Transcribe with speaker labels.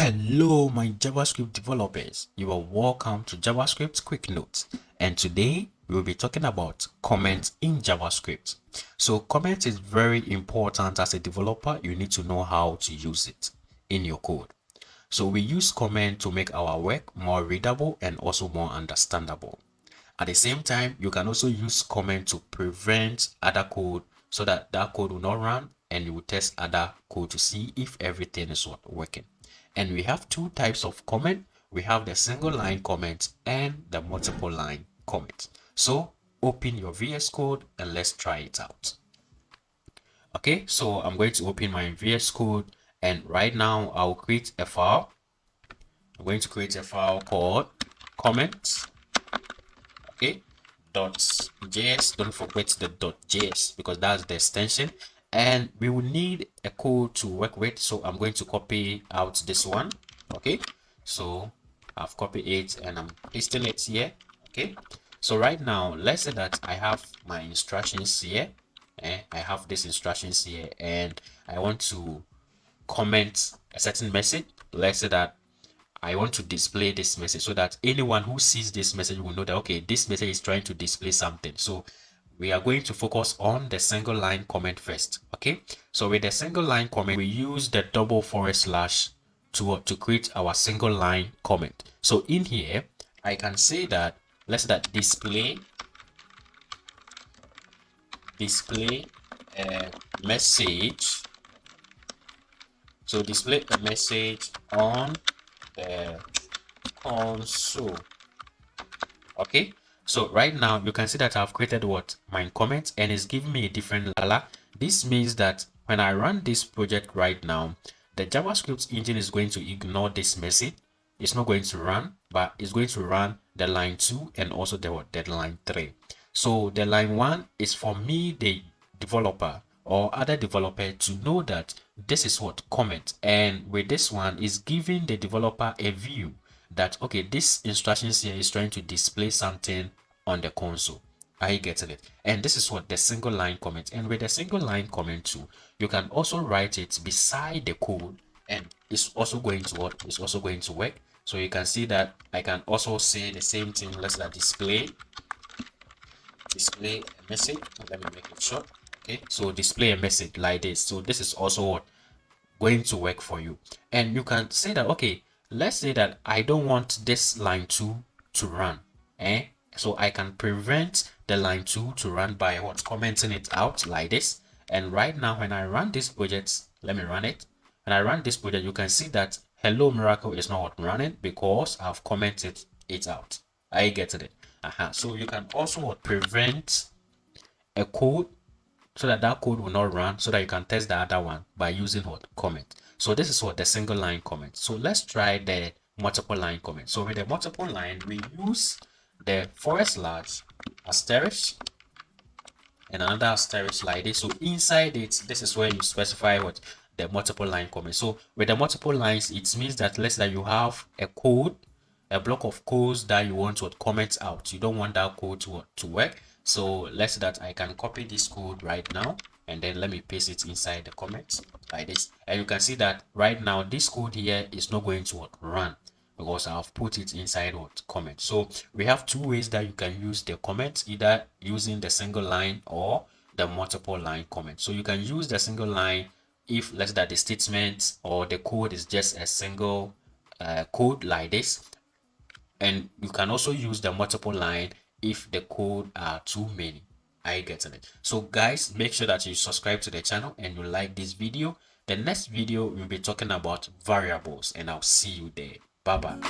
Speaker 1: Hello, my JavaScript developers. You are welcome to JavaScript Quick Note. And today we'll be talking about comments in JavaScript. So comment is very important as a developer. You need to know how to use it in your code. So we use comment to make our work more readable and also more understandable. At the same time, you can also use comment to prevent other code so that that code will not run and you will test other code to see if everything is working. And we have two types of comment. We have the single line comment and the multiple line comment. So open your VS Code and let's try it out. Okay, so I'm going to open my VS Code and right now I'll create a file. I'm going to create a file called comments. Okay, .js. Don't forget the .js because that's the extension, and we will need a code to work with. So I'm going to copy out this one. Okay, so I've copied it and I'm pasting it here. Okay, so right now let's say that I have my instructions here. I have these instructions here and I want to comment a certain message. Let's say that I want to display this message so that anyone who sees this message will know that, okay, this message is trying to display something. So we are going to focus on the single line comment first. Okay, so with the single line comment, we use the double / to create our single line comment. So in here, I can say that, let's say that display a message. So display a message on the console. Okay, so right now you can see that I've created what my comment and it's giving me a different color. This means that when I run this project right now, the JavaScript engine is going to ignore this message. It's not going to run, but it's going to run the line 2 and also the line 3. So the line 1 is for me, the developer or other developer, to know that this is what comment, and with this one is giving the developer a view that, okay, this instructions here is trying to display something on the console. Are you getting it? And this is what the single line comment. And with the single line comment too, you can also write it beside the code and it's also going to what is also going to work. So you can see that I can also say the same thing. Let's say display a message. Let me make it short. Okay, so display a message like this. So this is also what going to work for you. And you can say that, okay, let's say that I don't want this line 2 to run, so I can prevent the line 2 to run by what commenting it out like this. And right now when I run this project, let me run it. When I run this project, you can see that hello miracle is not running because I've commented it out. I get it. So you can also prevent a code so that that code will not run, so that you can test the other one by using what comment. So this is what the single line comment. So let's try the multiple line comment. So with the multiple line, we use the / asterisk and another asterisk like this. So inside it, this is where you specify what the multiple line comment. So with the multiple lines, it means that let's say you have a code, a block of codes that you want to comment out. You don't want that code to work. So let's say that I can copy this code right now and then let me paste it inside the comments like this. And you can see that right now this code here is not going to run because I've put it inside what comment. So we have two ways that you can use the comments, either using the single line or the multiple line comment. So you can use the single line if let's say that the statement or the code is just a single code like this. And you can also use the multiple line if the code are too many. Are you getting it? So guys, make sure that you subscribe to the channel and you like this video. The next video we'll be talking about variables and I'll see you there. Bye bye.